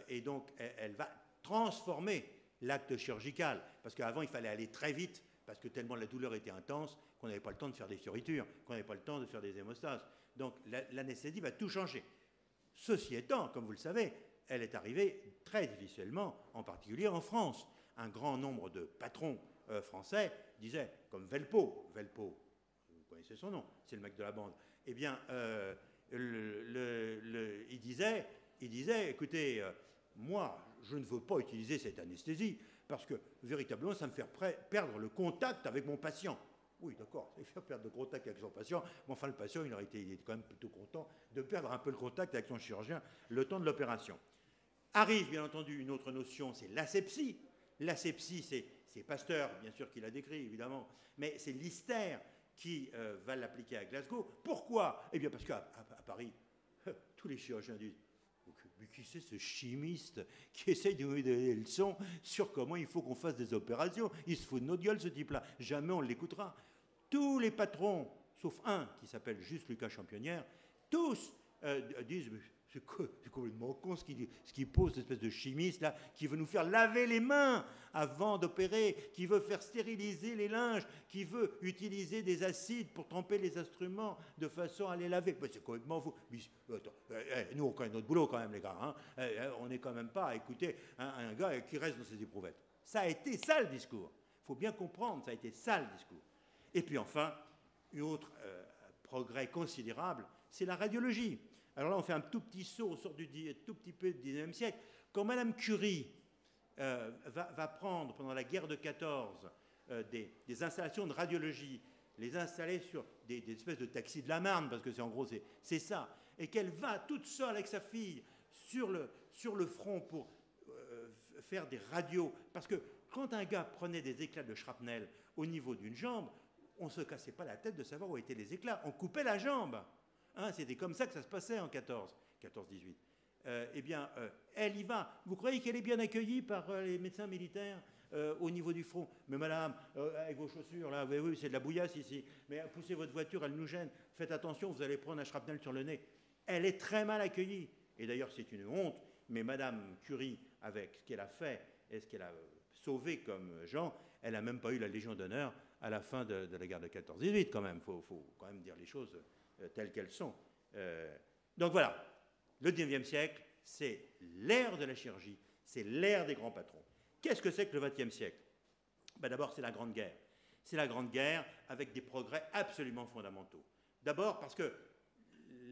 et donc elle va transformer l'acte chirurgical, parce qu'avant il fallait aller très vite, parce que tellement la douleur était intense qu'on n'avait pas le temps de faire des fioritures, qu'on n'avait pas le temps de faire des hémostases. Donc l'anesthésie va tout changer. Ceci étant, comme vous le savez, elle est arrivée très difficilement, en particulier en France. Un grand nombre de patrons français disaient, comme Velpeau, vous connaissez son nom, c'est le mec de la bande, eh bien, il disait, écoutez, moi, je ne veux pas utiliser cette anesthésie, parce que, véritablement, ça me fait perdre le contact avec mon patient. Oui, d'accord, il fait perdre le contact avec son patient, mais enfin, le patient, il était quand même plutôt content de perdre un peu le contact avec son chirurgien le temps de l'opération. Arrive, bien entendu, une autre notion, c'est l'asepsie. L'asepsie, c'est Pasteur, bien sûr, qui l'a décrit, évidemment, mais c'est Lister qui va l'appliquer à Glasgow. Pourquoi? Eh bien, parce qu'à Paris, tous les chirurgiens disent, mais qui c'est ce chimiste qui essaye de nous donner des leçons sur comment il faut qu'on fasse des opérations? Il se fout de notre gueule, ce type-là. Jamais on l'écoutera. Tous les patrons, sauf un qui s'appelle juste Lucas Championnière, tous disent, c'est complètement con ce qu'il pose, cette espèce de chimiste là, qui veut nous faire laver les mains avant d'opérer, qui veut faire stériliser les linges, qui veut utiliser des acides pour tremper les instruments de façon à les laver. Mais c'est complètement fou. Nous, on connaît notre boulot quand même, les gars. Hein. On n'est quand même pas à écouter un gars qui reste dans ses éprouvettes. Ça a été ça le discours. Il faut bien comprendre, ça a été ça le discours. Et puis enfin, un autre progrès considérable, c'est la radiologie. Alors là, on fait un tout petit saut, on sort tout petit peu du 19e siècle. Quand Madame Curie va prendre, pendant la guerre de 14, des installations de radiologie, les installer sur des espèces de taxis de la Marne, parce que en gros, c'est ça, et qu'elle va toute seule avec sa fille sur le front pour faire des radios, parce que quand un gars prenait des éclats de shrapnel au niveau d'une jambe, on ne se cassait pas la tête de savoir où étaient les éclats, on coupait la jambe. Hein, c'était comme ça que ça se passait en 14-18. Eh bien, elle y va. Vous croyez qu'elle est bien accueillie par les médecins militaires au niveau du front? Mais madame, avec vos chaussures, là, oui, c'est de la bouillasse ici. Mais poussez votre voiture, elle nous gêne. Faites attention, vous allez prendre un shrapnel sur le nez. Elle est très mal accueillie. Et d'ailleurs, c'est une honte. Mais madame Curie, avec ce qu'elle a fait et ce qu'elle a sauvé comme gens, elle n'a même pas eu la Légion d'honneur à la fin de la guerre de 14-18, quand même. Il faut quand même dire les choses telles qu'elles sont. Donc voilà, le 19e siècle, c'est l'ère de la chirurgie, c'est l'ère des grands patrons. Qu'est-ce que c'est que le 20e siècle? Ben d'abord, c'est la Grande Guerre. C'est la Grande Guerre avec des progrès absolument fondamentaux. D'abord parce que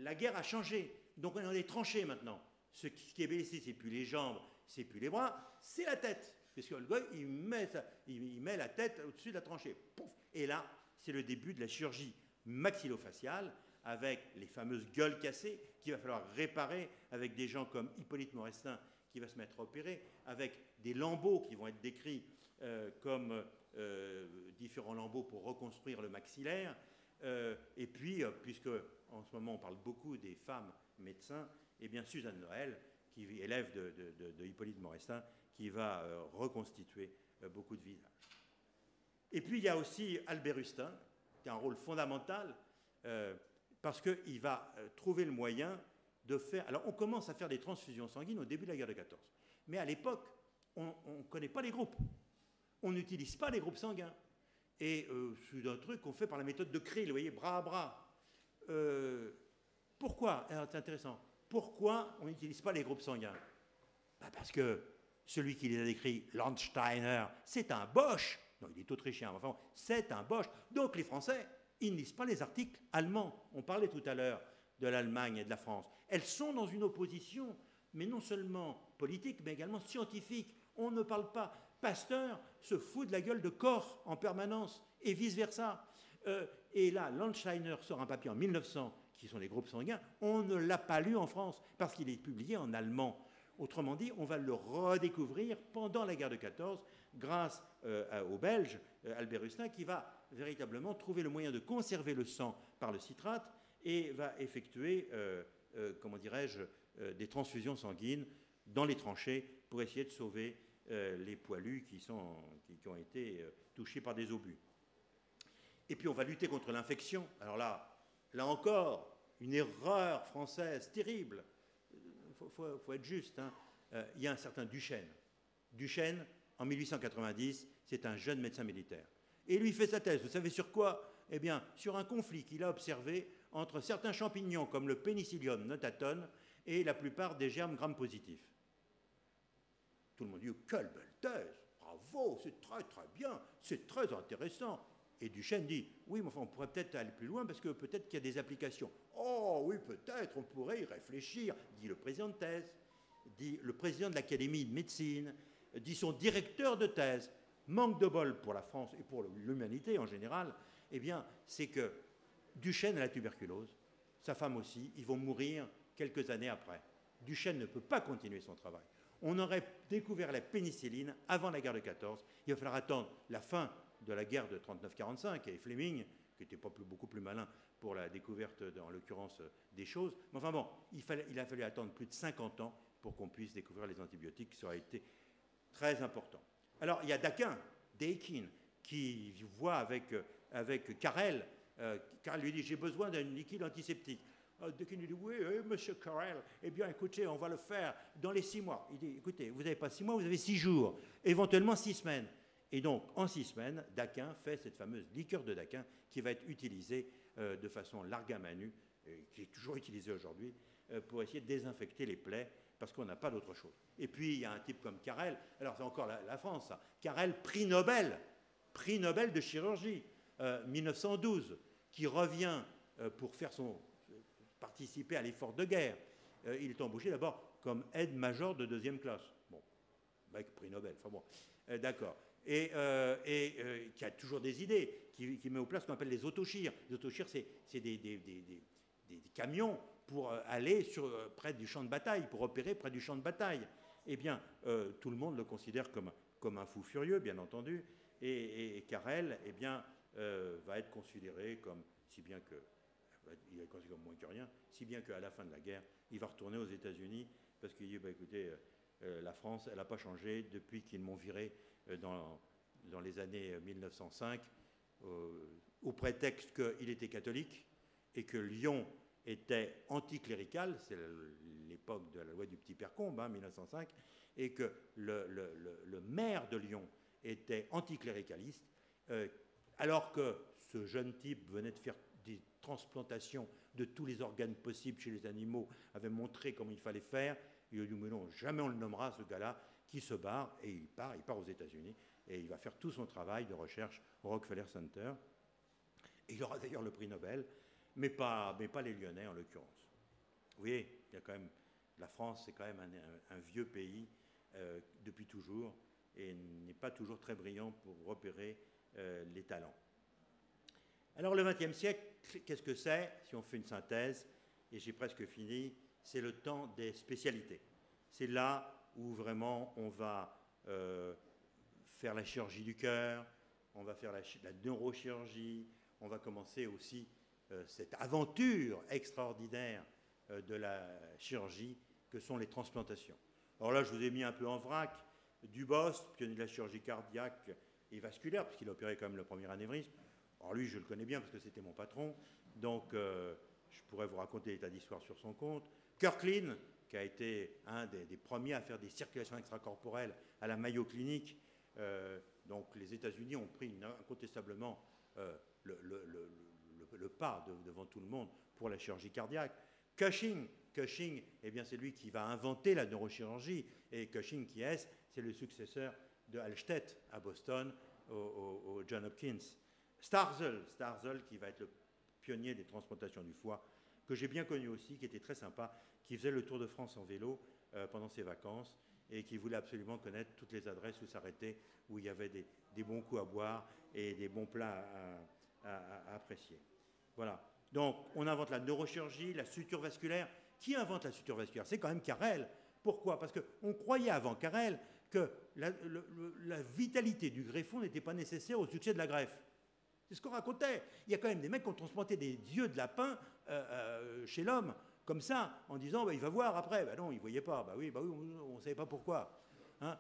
la guerre a changé, donc on est dans les tranchées maintenant. Ce qui est blessé, c'est plus les jambes, c'est plus les bras, c'est la tête. Parce que le gars, il met la tête au-dessus de la tranchée. Pouf. Et là, c'est le début de la chirurgie maxillofaciale, avec les fameuses gueules cassées qu'il va falloir réparer, avec des gens comme Hippolyte Morestin qui va se mettre à opérer, avec des lambeaux qui vont être décrits comme différents lambeaux pour reconstruire le maxillaire. Et puis, puisque en ce moment on parle beaucoup des femmes médecins, et bien Suzanne Noël, qui est élève de Hippolyte Morestin, qui va reconstituer beaucoup de visages. Et puis il y a aussi Albert Hustin, qui a un rôle fondamental, parce qu'il va trouver le moyen de faire... Alors, on commence à faire des transfusions sanguines au début de la guerre de 14. Mais à l'époque, on ne connaît pas les groupes. On n'utilise pas les groupes sanguins. Et c'est un truc qu'on fait par la méthode de Krill, vous voyez, bras à bras. Pourquoi? C'est intéressant. Pourquoi on n'utilise pas les groupes sanguins? Parce que celui qui les a décrits, Landsteiner, c'est un Boche. Non, il est autrichien, enfin, c'est un Boche. Donc les Français... ils ne lisent pas les articles allemands. On parlait tout à l'heure de l'Allemagne et de la France. Elles sont dans une opposition, mais non seulement politique, mais également scientifique. On ne parle pas. Pasteur se fout de la gueule de Koch en permanence, et vice-versa. Et là, Landsteiner sort un papier en 1900, qui sont les groupes sanguins. On ne l'a pas lu en France, parce qu'il est publié en allemand. Autrement dit, on va le redécouvrir pendant la guerre de 14, grâce au Belge, Albert Hustin, qui va véritablement trouver le moyen de conserver le sang par le citrate et va effectuer comment dirais-je, des transfusions sanguines dans les tranchées pour essayer de sauver les poilus qui ont été touchés par des obus. Et puis on va lutter contre l'infection. Alors là encore, une erreur française terrible. Faut être juste. Hein. Il y a un certain Duchesne. Duchesne, en 1890, c'est un jeune médecin militaire. Et lui fait sa thèse. Vous savez sur quoi? Eh bien, sur un conflit qu'il a observé entre certains champignons comme le Penicillium notatum et la plupart des germes gram-positifs. Tout le monde dit, quelle belle thèse, bravo, c'est très très bien, c'est très intéressant. Et Duchesne dit, oui, mais enfin, on pourrait peut-être aller plus loin parce que peut-être qu'il y a des applications. Oh oui, peut-être, on pourrait y réfléchir, dit le président de thèse, dit le président de l'Académie de médecine, dit son directeur de thèse. Manque de bol pour la France et pour l'humanité en général, eh bien, c'est que Duchesne a la tuberculose, sa femme aussi, ils vont mourir quelques années après. Duchesne ne peut pas continuer son travail. On aurait découvert la pénicilline avant la guerre de 14. Il va falloir attendre la fin de la guerre de 39-45 et Fleming, qui n'était pas beaucoup plus malin pour la découverte, en l'occurrence, des choses. Mais enfin bon, il a fallu attendre plus de 50 ans pour qu'on puisse découvrir les antibiotiques, ça aurait été très important. Alors, il y a Daquin, qui voit avec Carrel. Carrel lui dit, j'ai besoin d'un liquide antiseptique. Daquin lui dit, oui, monsieur Carrel, eh bien, écoutez, on va le faire dans les 6 mois. Il dit, écoutez, vous n'avez pas 6 mois, vous avez 6 jours, éventuellement 6 semaines. Et donc, en 6 semaines, Daquin fait cette fameuse liqueur de Daquin qui va être utilisée de façon larga manu, qui est toujours utilisée aujourd'hui, pour essayer de désinfecter les plaies, parce qu'on n'a pas d'autre chose. Et puis, il y a un type comme Carrel, alors c'est encore la France, ça. Carrel, prix Nobel de chirurgie, 1912, qui revient pour participer à l'effort de guerre. Il est embauché d'abord comme aide-major de 2e classe. Bon, mec, prix Nobel, enfin bon, d'accord. Et qui a toujours des idées, qui met au place ce qu'on appelle les autochires. Les autochires, c'est des camions pour aller près du champ de bataille, pour opérer près du champ de bataille. Eh bien, tout le monde le considère comme un fou furieux, bien entendu, et Carrel, eh bien, va être considéré comme, si bien que, il est considéré comme moins que rien, si bien qu'à la fin de la guerre, il va retourner aux États-Unis, parce qu'il dit, bah, écoutez, la France, elle n'a pas changé depuis qu'ils m'ont viré dans les années 1905, au prétexte qu'il était catholique, et que Lyon était anticlérical, c'est l'époque de la loi du Petit Père-Combe, 1905, et que le maire de Lyon était anticléricaliste, alors que ce jeune type venait de faire des transplantations de tous les organes possibles chez les animaux, avait montré comment il fallait faire. Il a dit, mais non, jamais on le nommera, ce gars-là, qui se barre, et il part aux États-Unis, et il va faire tout son travail de recherche au Rockefeller Center. Et il aura d'ailleurs le prix Nobel, mais pas les Lyonnais en l'occurrence. Vous voyez, il y a quand même, la France, c'est quand même un vieux pays depuis toujours, et n'est pas toujours très brillant pour repérer les talents. Alors le XXe siècle, qu'est-ce que c'est? Si on fait une synthèse, et j'ai presque fini, c'est le temps des spécialités. C'est là où vraiment on va faire la chirurgie du cœur, on va faire la neurochirurgie, on va commencer aussi cette aventure extraordinaire de la chirurgie que sont les transplantations. Alors là, je vous ai mis un peu en vrac Dubost, pionnier de la chirurgie cardiaque et vasculaire, puisqu'il a opéré quand même le premier anévrisme. Alors lui, je le connais bien parce que c'était mon patron, donc je pourrais vous raconter des tas d'histoires sur son compte. Kirkland, qui a été un des premiers à faire des circulations extracorporelles à la Mayo Clinic. Donc les États-Unis ont pris incontestablement le pas devant tout le monde pour la chirurgie cardiaque. Cushing, eh bien, c'est lui qui va inventer la neurochirurgie. Et Cushing, qui est, c'est le successeur de Halsted à Boston, au John Hopkins. Starzl, qui va être le pionnier des transplantations du foie, que j'ai bien connu aussi, qui était très sympa, qui faisait le Tour de France en vélo pendant ses vacances et qui voulait absolument connaître toutes les adresses où s'arrêter, où il y avait des bons coups à boire et des bons plats à apprécier. Voilà. Donc, on invente la neurochirurgie, la suture vasculaire. Qui invente la suture vasculaire? C'est quand même Carrel. Pourquoi? Parce qu'on croyait avant Carrel que la vitalité du greffon n'était pas nécessaire au succès de la greffe. C'est ce qu'on racontait. Il y a quand même des mecs qui ont transplanté des yeux de lapin chez l'homme. comme ça, en disant bah, il va voir après. Ben non, il ne voyait pas. Oui, on ne savait pas pourquoi. Hein.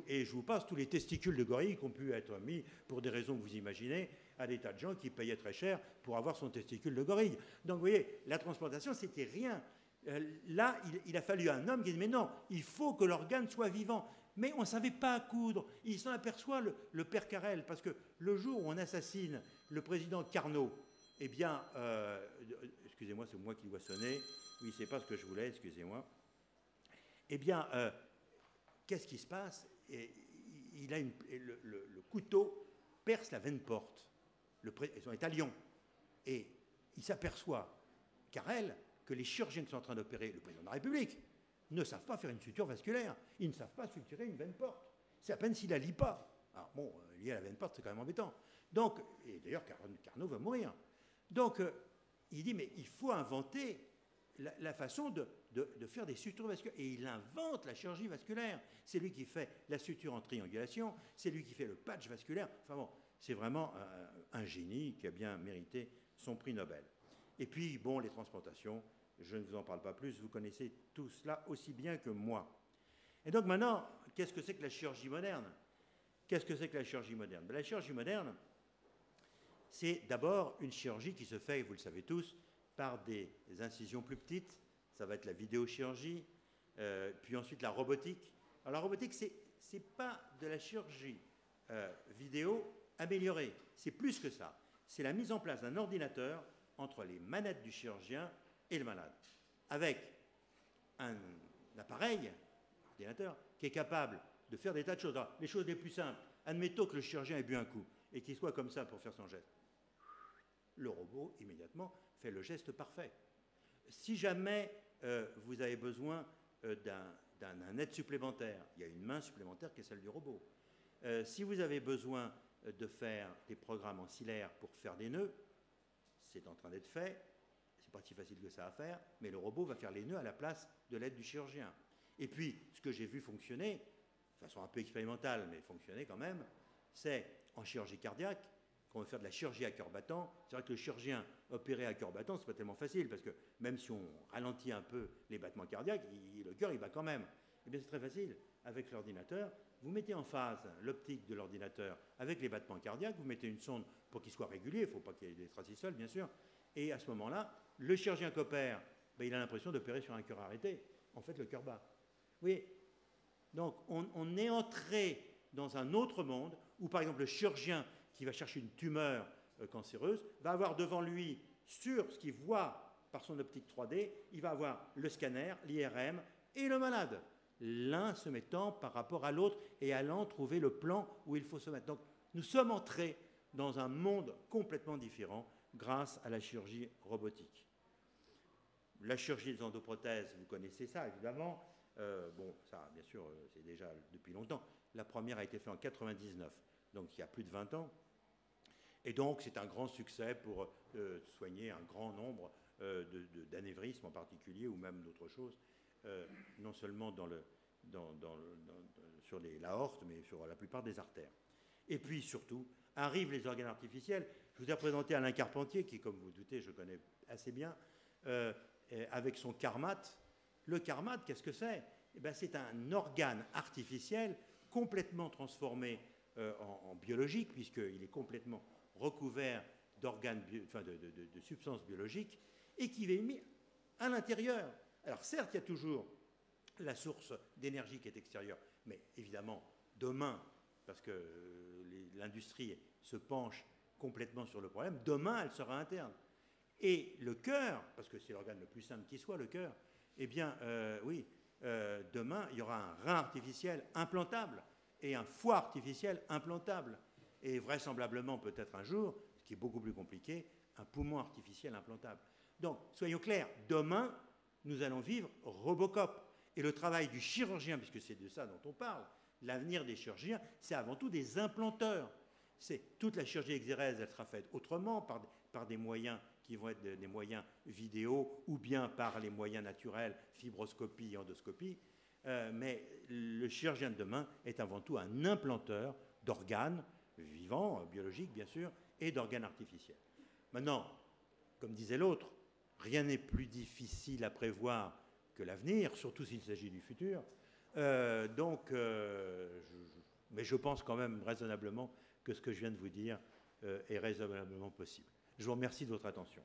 Et je vous passe tous les testicules de gorille qui ont pu être mis, pour des raisons que vous imaginez, à des tas de gens qui payaient très cher pour avoir son testicule de gorille. Donc vous voyez, la transplantation, c'était rien. Là, il a fallu un homme qui dit mais non, il faut que l'organe soit vivant. Mais on ne savait pas coudre. Il s'en aperçoit, le père Carrel, parce que le jour où on assassine le président Carnot, eh bien, excusez-moi, c'est moi qui dois sonner. Oui, c'est pas ce que je voulais, excusez-moi. Eh bien, qu'est-ce qui se passe? Il a le couteau perce la veine porte. Ils est à Lyon. Et il s'aperçoit, Carrel, que les chirurgiens qui sont en train d'opérer le président de la République ne savent pas faire une suture vasculaire. Ils ne savent pas suturer une veine porte. C'est à peine s'il la lie pas. Alors bon, lier à la veine porte, c'est quand même embêtant. Donc, et d'ailleurs, Carnot va mourir. Donc, il dit, mais il faut inventer la façon de faire des sutures vasculaires. Et il invente la chirurgie vasculaire. C'est lui qui fait la suture en triangulation, c'est lui qui fait le patch vasculaire. Enfin bon, c'est vraiment un génie qui a bien mérité son prix Nobel. Et puis, bon, les transplantations, je ne vous en parle pas plus, vous connaissez tout cela aussi bien que moi. Et donc maintenant, qu'est-ce que c'est que la chirurgie moderne? Qu'est-ce que c'est que la chirurgie moderne? La chirurgie moderne, c'est d'abord une chirurgie qui se fait, vous le savez tous, par des incisions plus petites. Ça va être la vidéochirurgie, puis ensuite la robotique. Alors la robotique, c'est pas de la chirurgie vidéo améliorée, c'est plus que ça. C'est la mise en place d'un ordinateur entre les manettes du chirurgien et le malade, avec un appareil, un ordinateur, qui est capable de faire des tas de choses. Alors, les choses les plus simples, admettons que le chirurgien ait bu un coup et qu'il soit comme ça pour faire son geste. Le robot, immédiatement, fait le geste parfait. Si jamais vous avez besoin d'un aide supplémentaire, il y a une main supplémentaire qui est celle du robot. Si vous avez besoin de faire des programmes ancillaires pour faire des nœuds, c'est en train d'être fait. C'est pas si facile que ça à faire, mais le robot va faire les nœuds à la place de l'aide du chirurgien. Et puis, ce que j'ai vu fonctionner, de façon un peu expérimentale, mais fonctionner quand même, c'est en chirurgie cardiaque, quand on veut faire de la chirurgie à cœur battant. C'est vrai que le chirurgien opéré à cœur battant, c'est pas tellement facile, parce que même si on ralentit un peu les battements cardiaques, le cœur, il bat quand même. Eh bien, c'est très facile. Avec l'ordinateur, vous mettez en phase l'optique de l'ordinateur avec les battements cardiaques, vous mettez une sonde pour qu'il soit régulier, il ne faut pas qu'il y ait des traces bien sûr, et à ce moment-là, le chirurgien qui opère, il a l'impression d'opérer sur un cœur arrêté. En fait, le cœur bat. Vous voyez? Donc, on est entré dans un autre monde où, par exemple, le chirurgien qui va chercher une tumeur cancéreuse va avoir devant lui, sur ce qu'il voit par son optique 3D, il va avoir le scanner, l'IRM et le malade. L'un se mettant par rapport à l'autre et allant trouver le plan où il faut se mettre. Donc, nous sommes entrés dans un monde complètement différent grâce à la chirurgie robotique. La chirurgie des endoprothèses, vous connaissez ça évidemment. Bon, ça, bien sûr, c'est déjà depuis longtemps. La première a été faite en 99, donc il y a plus de 20 ans. Et donc, c'est un grand succès pour soigner un grand nombre d'anévrismes en particulier, ou même d'autres choses, non seulement sur l'aorte, mais sur la plupart des artères. Et puis, surtout, arrivent les organes artificiels. Je vous ai présenté Alain Carpentier, qui, comme vous doutez, je connais assez bien, avec son Carmat. Le Carmat, qu'est-ce que c'est? Eh bien, c'est un organe artificiel complètement transformé en biologique, puisqu'il est complètement recouvert d'organes, de substances biologiques, et qui est mis à l'intérieur. Alors certes, il y a toujours la source d'énergie qui est extérieure, mais évidemment, demain, parce que l'industrie se penche complètement sur le problème, demain, elle sera interne. Et le cœur, parce que c'est l'organe le plus simple qui soit, le cœur, eh bien, oui, demain, il y aura un rein artificiel implantable et un foie artificiel implantable. Et vraisemblablement, peut-être un jour, ce qui est beaucoup plus compliqué, un poumon artificiel implantable. Donc, soyons clairs, demain, nous allons vivre Robocop. Et le travail du chirurgien, puisque c'est de ça dont on parle, l'avenir des chirurgiens, c'est avant tout des implanteurs. Toute la chirurgie exérèse, elle sera faite autrement, par des moyens qui vont être des moyens vidéo, ou bien par les moyens naturels, fibroscopie et endoscopie. Mais le chirurgien de demain est avant tout un implanteur d'organes vivants, biologiques bien sûr, et d'organes artificiels. Maintenant, comme disait l'autre, rien n'est plus difficile à prévoir que l'avenir, surtout s'il s'agit du futur. Mais je pense quand même raisonnablement que ce que je viens de vous dire est raisonnablement possible. Je vous remercie de votre attention.